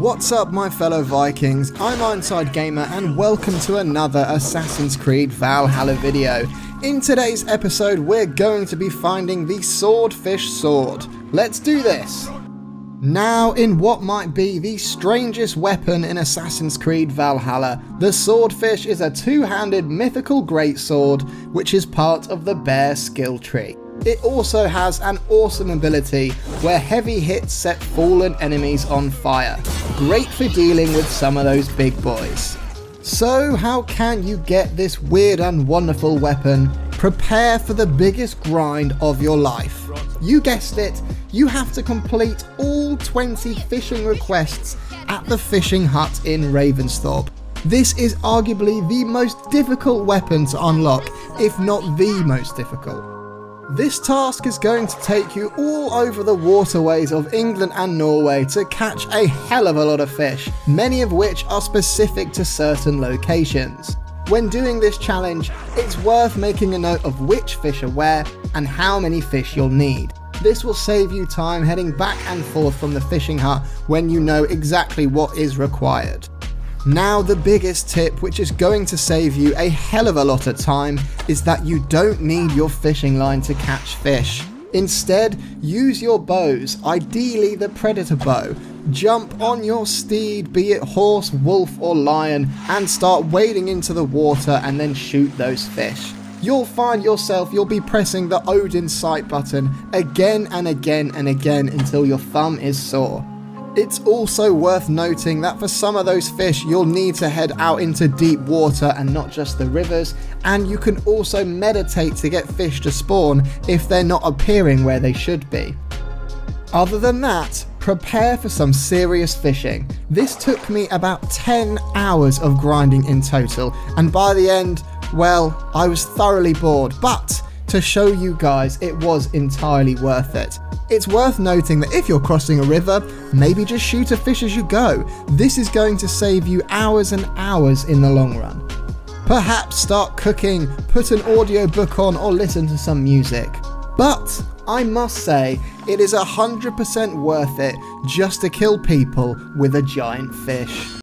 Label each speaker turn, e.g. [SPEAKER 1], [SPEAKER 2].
[SPEAKER 1] What's up my fellow Vikings, I'm Ironside Gamer and welcome to another Assassin's Creed Valhalla video. In today's episode we're going to be finding the Swordfish sword. Let's do this! Now in what might be the strangest weapon in Assassin's Creed Valhalla, the Swordfish is a two-handed mythical greatsword which is part of the bear skill tree. It also has an awesome ability where heavy hits set fallen enemies on fire. Great for dealing with some of those big boys. So how can you get this weird and wonderful weapon? Prepare for the biggest grind of your life. You guessed it, you have to complete all 20 fishing requests at the fishing hut in Ravensthorpe. This is arguably the most difficult weapon to unlock, if not the most difficult. This task is going to take you all over the waterways of England and Norway to catch a hell of a lot of fish, many of which are specific to certain locations. When doing this challenge, it's worth making a note of which fish are where and how many fish you'll need. This will save you time heading back and forth from the fishing hut when you know exactly what is required. Now the biggest tip, which is going to save you a hell of a lot of time, is that you don't need your fishing line to catch fish. Instead, use your bows, ideally the predator bow. Jump on your steed, be it horse, wolf or lion, and start wading into the water and then shoot those fish. You'll find yourself you'll be pressing the Odin sight button again and again and again until your thumb is sore. It's also worth noting that for some of those fish you'll need to head out into deep water and not just the rivers, and you can also meditate to get fish to spawn if they're not appearing where they should be. Other than that, prepare for some serious fishing. This took me about 10 hours of grinding in total, and by the end, well, I was thoroughly bored, but to show you guys it was entirely worth it. It's worth noting that if you're crossing a river, maybe just shoot a fish as you go. This is going to save you hours and hours in the long run. Perhaps start cooking, put an audiobook on or listen to some music. But I must say, it is 100% worth it just to kill people with a giant fish.